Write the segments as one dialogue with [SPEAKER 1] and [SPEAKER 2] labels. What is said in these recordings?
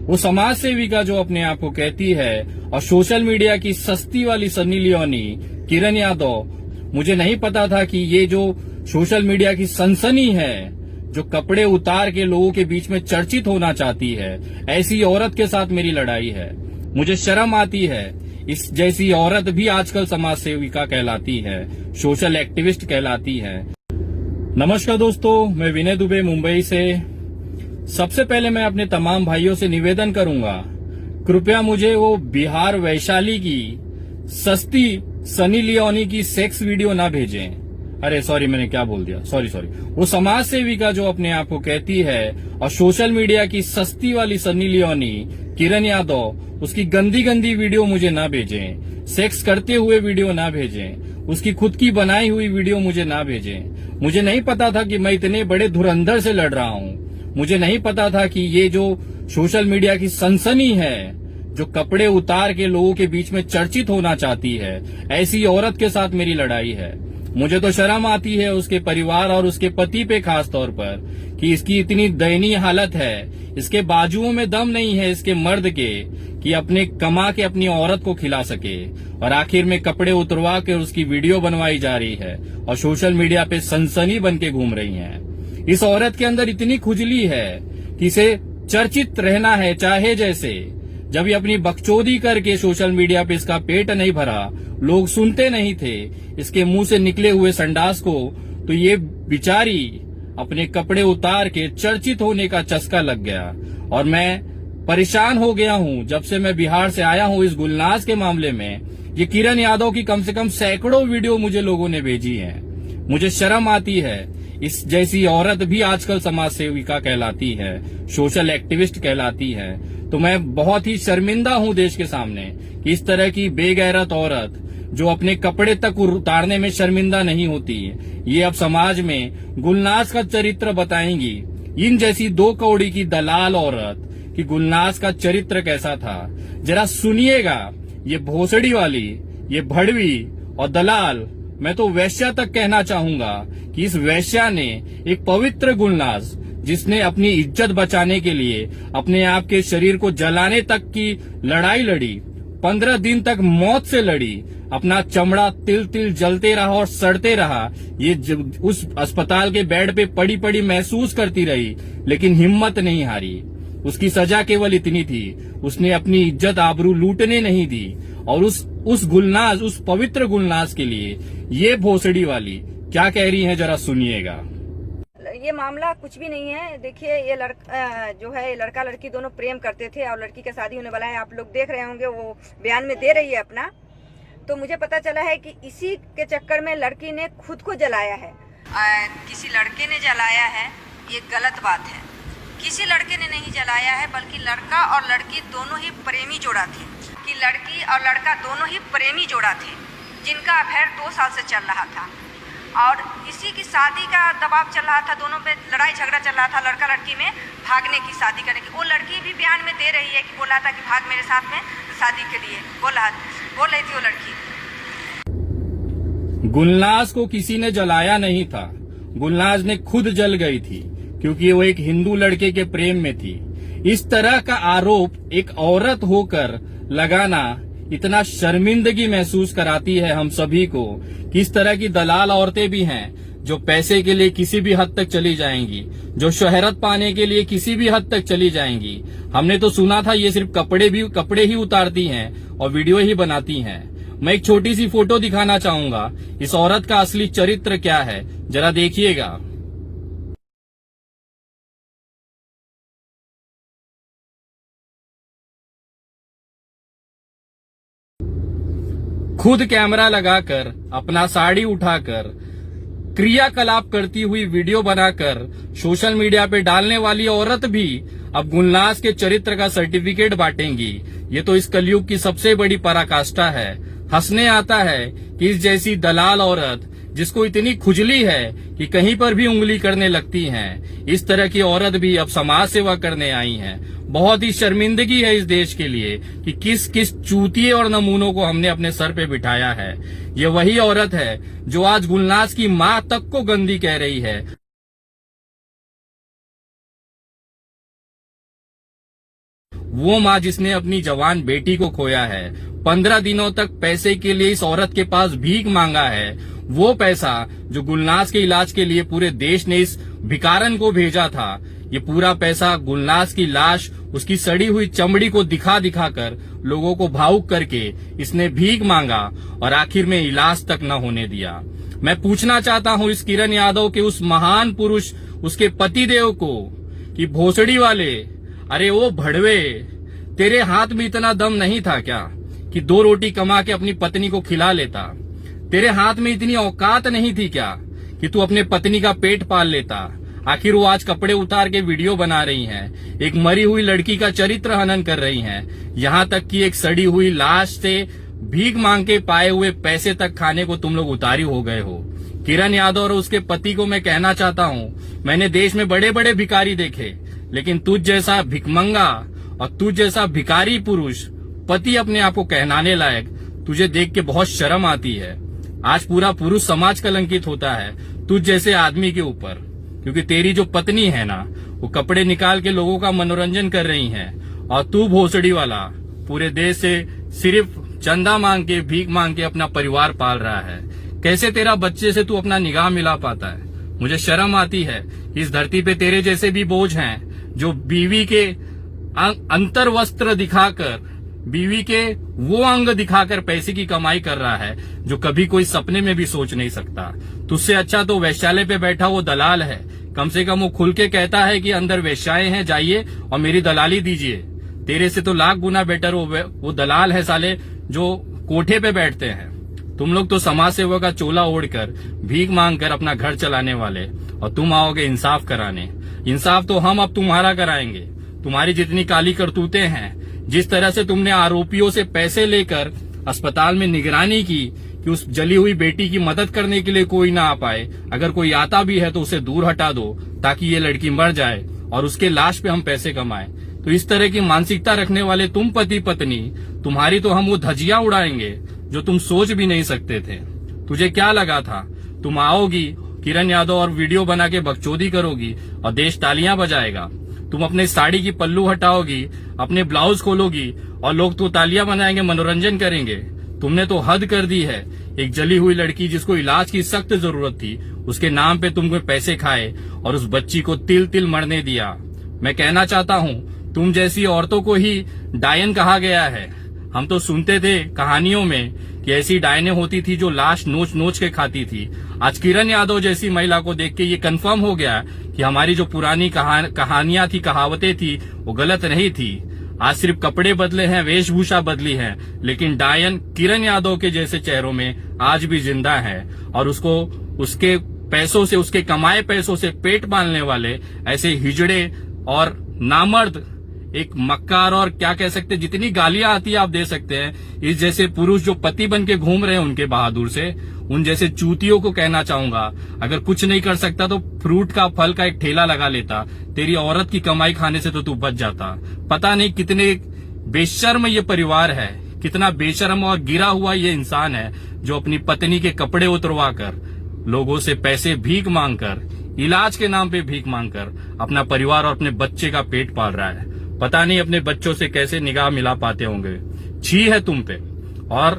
[SPEAKER 1] वो समाज सेविका जो अपने आप को कहती है, और सोशल मीडिया की सस्ती वाली सन्नी लियोनी किरण यादव। मुझे नहीं पता था कि ये जो सोशल मीडिया की सनसनी है, जो कपड़े उतार के लोगों के बीच में चर्चित होना चाहती है, ऐसी औरत के साथ मेरी लड़ाई है। मुझे शर्म आती है। इस जैसी औरत भी आजकल समाज सेविका कहलाती है, सोशल एक्टिविस्ट कहलाती है। नमस्कार दोस्तों, मैं विनय दुबे मुंबई से। सबसे पहले मैं अपने तमाम भाइयों से निवेदन करूंगा, कृपया मुझे वो बिहार वैशाली की सस्ती सनी लियोनी की सेक्स वीडियो ना भेजें। अरे सॉरी, मैंने क्या बोल दिया, सॉरी। वो समाज सेविका जो अपने आप को कहती है, और सोशल मीडिया की सस्ती वाली सनी लियोनी किरण यादव, उसकी गंदी गंदी वीडियो मुझे ना भेजें। सेक्स करते हुए वीडियो ना भेजें। उसकी खुद की बनाई हुई वीडियो मुझे ना भेजें। मुझे नहीं पता था कि मैं इतने बड़े धुरंधर से लड़ रहा हूँ। मुझे नहीं पता था कि ये जो सोशल मीडिया की सनसनी है, जो कपड़े उतार के लोगों के बीच में चर्चित होना चाहती है, ऐसी औरत के साथ मेरी लड़ाई है। मुझे तो शर्म आती है उसके परिवार और उसके पति पे खास तौर पर, कि इसकी इतनी दयनीय हालत है, इसके बाजुओं में दम नहीं है इसके मर्द के कि अपने कमा के अपनी औरत को खिला सके, और आखिर में कपड़े उतरवा के उसकी वीडियो बनवाई जा रही है और सोशल मीडिया पे सनसनी बन के घूम रही है। इस औरत के अंदर इतनी खुजली है कि इसे चर्चित रहना है चाहे जैसे। जब ये अपनी बकचोदी करके सोशल मीडिया पे इसका पेट नहीं भरा, लोग सुनते नहीं थे इसके मुंह से निकले हुए संडास को, तो ये बिचारी अपने कपड़े उतार के चर्चित होने का चस्का लग गया। और मैं परेशान हो गया हूं जब से मैं बिहार से आया हूं। इस गुलनाज के मामले में ये किरण यादव की कम से कम सैकड़ों वीडियो मुझे लोगों ने भेजी हैं। मुझे शर्म आती है। इस जैसी औरत भी आजकल समाज सेविका कहलाती है, सोशल एक्टिविस्ट कहलाती है। तो मैं बहुत ही शर्मिंदा हूं देश के सामने कि इस तरह की बेगैरत औरत जो अपने कपड़े तक उतारने में शर्मिंदा नहीं होती, ये अब समाज में गुलनाज का चरित्र बताएंगी। इन जैसी दो कौड़ी की दलाल औरत कि गुलनाज का चरित्र कैसा था, जरा सुनिएगा। ये भोसड़ी वाली, ये भड़वी और दलाल, मैं तो वैश्या तक कहना चाहूंगा कि इस वैश्या ने एक पवित्र गुलनाज, जिसने अपनी इज्जत बचाने के लिए अपने आप के शरीर को जलाने तक की लड़ाई लड़ी, 15 दिन तक मौत से लड़ी, अपना चमड़ा तिल तिल जलते रहा और सड़ते रहा। ये उस अस्पताल के बेड पे पड़ी पड़ी महसूस करती रही, लेकिन हिम्मत नहीं हारी। उसकी सजा केवल इतनी थी, उसने अपनी इज्जत आबरू लूटने नहीं दी। और उस गुलनाज, उस पवित्र गुलनाज के लिए ये भोसड़ी वाली क्या कह रही है, जरा सुनिएगा।
[SPEAKER 2] ये मामला कुछ भी नहीं है। देखिए, ये लड़का लड़की दोनों प्रेम करते थे और लड़की का शादी होने वाला है। आप लोग देख रहे होंगे, वो बयान में दे रही है अपना। तो मुझे पता चला है कि इसी के चक्कर में लड़की ने खुद को जलाया है, किसी लड़के ने जलाया है। ये गलत बात है। किसी लड़के ने नहीं जलाया है, बल्कि लड़का और लड़की दोनों ही प्रेमी जोड़ा थे। कि लड़की और लड़का दोनों ही प्रेमी जोड़ा थे, जिनका अफेयर 2 साल से चल रहा था, और इसी की शादी का दबाव चल रहा था। दोनों पे लड़ाई झगड़ा चल रहा था लड़का लड़की में, भागने की, शादी करने की। वो लड़की भी बयान में दे रही है कि बोला था कि भाग मेरे साथ में शादी के लिए, बोल रही थी वो लड़की।
[SPEAKER 1] गुलनाज को किसी ने जलाया नहीं था, गुलनाज ने खुद जल गई थी, क्योंकि वो एक हिंदू लड़के के प्रेम में थी। इस तरह का आरोप एक औरत होकर लगाना इतना शर्मिंदगी महसूस कराती है हम सभी को। किस तरह की दलाल औरतें भी हैं जो पैसे के लिए किसी भी हद तक चली जाएंगी, जो शोहरत पाने के लिए किसी भी हद तक चली जाएंगी। हमने तो सुना था ये सिर्फ कपड़े ही उतारती हैं और वीडियो ही बनाती हैं। मैं एक छोटी सी फोटो दिखाना चाहूंगा, इस औरत का असली चरित्र क्या है, जरा देखिएगा। खुद कैमरा लगाकर, अपना साड़ी उठाकर, क्रियाकलाप करती हुई वीडियो बनाकर सोशल मीडिया पे डालने वाली औरत भी अब गुलनाज के चरित्र का सर्टिफिकेट बांटेंगी। ये तो इस कलयुग की सबसे बड़ी पराकाष्ठा है। हंसने आता है कि इस जैसी दलाल औरत, जिसको इतनी खुजली है कि कहीं पर भी उंगली करने लगती हैं, इस तरह की औरत भी अब समाज सेवा करने आई हैं। बहुत ही शर्मिंदगी है इस देश के लिए कि किस किस चूतिए और नमूनों को हमने अपने सर पे बिठाया है। ये वही औरत है जो आज गुलनाज की मां तक को गंदी कह रही है। वो माँ जिसने अपनी जवान बेटी को खोया है, 15 दिनों तक पैसे के लिए इस औरत के पास भीख मांगा है, वो पैसा जो गुलनाज के इलाज के लिए पूरे देश ने इस भिकारन को भेजा था, ये पूरा पैसा गुलनाज की लाश, उसकी सड़ी हुई चमड़ी को दिखा दिखा कर लोगों को भावुक करके इसने भीख मांगा और आखिर में इलाज तक न होने दिया। मैं पूछना चाहता हूँ इस किरण यादव के उस महान पुरुष, उसके पतिदेव को कि भोसड़ी वाले, अरे वो भड़वे, तेरे हाथ में इतना दम नहीं था क्या कि 2 रोटी कमा के अपनी पत्नी को खिला लेता? तेरे हाथ में इतनी औकात नहीं थी क्या कि तू अपने पत्नी का पेट पाल लेता? आखिर वो आज कपड़े उतार के वीडियो बना रही हैं, एक मरी हुई लड़की का चरित्र हनन कर रही हैं, यहाँ तक कि एक सड़ी हुई लाश से भीख मांग के पाए हुए पैसे तक खाने को तुम लोग उतारी हो गए हो। किरण यादव और उसके पति को मैं कहना चाहता हूँ, मैंने देश में बड़े बड़े भिखारी देखे, लेकिन तुझ जैसा भिखमंगा और तुझ जैसा भिखारी पुरुष पति अपने आप को कहलाने लायक तुझे देख के बहुत शर्म आती है। आज पूरा पुरुष समाज कलंकित होता है तुझ जैसे आदमी के ऊपर, क्योंकि तेरी जो पत्नी है ना, वो कपड़े निकाल के लोगों का मनोरंजन कर रही है और तू भोसड़ी वाला पूरे देश से सिर्फ चंदा मांग के, भीख मांग के अपना परिवार पाल रहा है। कैसे तेरा बच्चे से तू अपना निगाह मिला पाता है? मुझे शर्म आती है। इस धरती पे तेरे जैसे भी बोझ हैं जो बीवी के अंतर वस्त्र दिखाकर, बीवी के वो अंग दिखाकर पैसे की कमाई कर रहा है जो कभी कोई सपने में भी सोच नहीं सकता। तुझसे अच्छा तो वैश्यालय पे बैठा वो दलाल है, कम से कम वो खुल के कहता है कि अंदर वेश्याएं हैं, जाइए और मेरी दलाली दीजिए। तेरे से तो लाख गुना बेटर वो दलाल है साले जो कोठे पे बैठते हैं। तुम लोग तो समाज सेवा का चोला ओढ़कर भीख मांग कर अपना घर चलाने वाले, और तुम आओगे इंसाफ कराने। इंसाफ तो हम अब तुम्हारा कराएंगे। तुम्हारी जितनी काली करतूतें हैं, जिस तरह से तुमने आरोपियों से पैसे लेकर अस्पताल में निगरानी की कि उस जली हुई बेटी की मदद करने के लिए कोई ना आ पाए, अगर कोई आता भी है तो उसे दूर हटा दो ताकि ये लड़की मर जाए और उसके लाश पे हम पैसे कमाएं। तो इस तरह की मानसिकता रखने वाले तुम पति पत्नी, तुम्हारी तो हम वो धजिया उड़ाएंगे जो तुम सोच भी नहीं सकते थे। तुझे क्या लगा था तुम आओगी किरण यादव और वीडियो बना के बकचोदी करोगी और देश तालियां बजाएगा? तुम अपने साड़ी की पल्लू हटाओगी, अपने ब्लाउज खोलोगी और लोग तो तालियां बनाएंगे, मनोरंजन करेंगे। तुमने तो हद कर दी है। एक जली हुई लड़की जिसको इलाज की सख्त जरूरत थी, उसके नाम पे तुमने पैसे खाए और उस बच्ची को तिल तिल मरने दिया। मैं कहना चाहता हूँ, तुम जैसी औरतों को ही डायन कहा गया है। हम तो सुनते थे कहानियों में कि ऐसी डायने होती थी जो लाश नोच नोच के खाती थी। आज किरण यादव जैसी महिला को देख के ये कंफर्म हो गया कि हमारी जो पुरानी कहानियां थी, कहावतें थी, वो गलत नहीं थी। आज सिर्फ कपड़े बदले हैं, वेशभूषा बदली है, लेकिन डायन किरण यादव के जैसे चेहरों में आज भी जिंदा है और उसको उसके पैसों से, उसके कमाए पैसों से पेट पालने वाले ऐसे हिजड़े और नामर्द, एक मक्कार और क्या कह सकते, जितनी गालियां आती है आप दे सकते हैं, इस जैसे पुरुष जो पति बन के घूम रहे हैं उनके बहादुर से, उन जैसे चूतियों को कहना चाहूंगा, अगर कुछ नहीं कर सकता तो फ्रूट का, फल का एक ठेला लगा लेता। तेरी औरत की कमाई खाने से तो तू बच जाता। पता नहीं कितने बेशर्म ये परिवार है, कितना बेशर्म और गिरा हुआ ये इंसान है जो अपनी पत्नी के कपड़े उतरवा कर, लोगों से पैसे भीख मांगकर, इलाज के नाम पे भीख मांगकर अपना परिवार और अपने बच्चे का पेट पाल रहा है। पता नहीं अपने बच्चों से कैसे निगाह मिला पाते होंगे। छी है तुम पे। और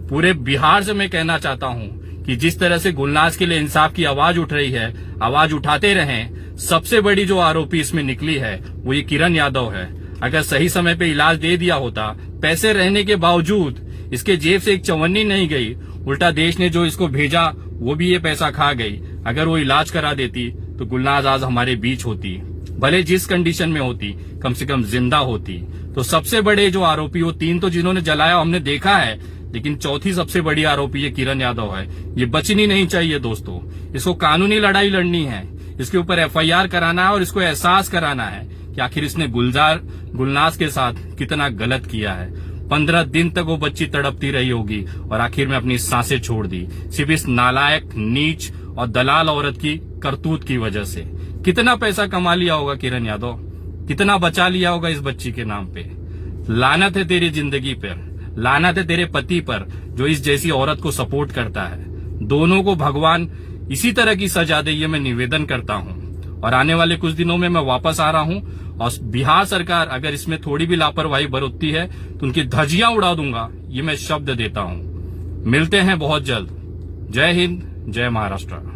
[SPEAKER 1] पूरे बिहार से मैं कहना चाहता हूं कि जिस तरह से गुलनाज के लिए इंसाफ की आवाज उठ रही है, आवाज उठाते रहें। सबसे बड़ी जो आरोपी इसमें निकली है वो ये किरण यादव है। अगर सही समय पे इलाज दे दिया होता, पैसे रहने के बावजूद इसके जेब से एक चवन्नी नहीं गई, उल्टा देश ने जो इसको भेजा वो भी ये पैसा खा गई। अगर वो इलाज करा देती तो गुलनाज आज हमारे बीच होती, भले जिस कंडीशन में होती, कम से कम जिंदा होती। तो सबसे बड़े जो आरोपी, वो 3 तो जिन्होंने जलाया हमने देखा है, लेकिन चौथी सबसे बड़ी आरोपी ये किरण यादव है। ये बचनी नहीं चाहिए दोस्तों। इसको कानूनी लड़ाई लड़नी है, इसके ऊपर FIR कराना है और इसको एहसास कराना है कि आखिर इसने गुलनाज के साथ कितना गलत किया है। 15 दिन तक वो बच्ची तड़पती रही होगी और आखिर में अपनी सांसें छोड़ दी, सिर्फ इस नालायक, नीच और दलाल औरत की करतूत की वजह से। कितना पैसा कमा लिया होगा किरण यादव, कितना बचा लिया होगा इस बच्ची के नाम पे। लानत है तेरी जिंदगी पर, लानत है तेरे पति पर जो इस जैसी औरत को सपोर्ट करता है। दोनों को भगवान इसी तरह की सजा दे, ये मैं निवेदन करता हूँ। और आने वाले कुछ दिनों में मैं वापस आ रहा हूँ और बिहार सरकार अगर इसमें थोड़ी भी लापरवाही बरतती है तो उनकी धज्जियां उड़ा दूंगा, ये मैं शब्द देता हूं। मिलते हैं बहुत जल्द। जय हिंद, जय महाराष्ट्र।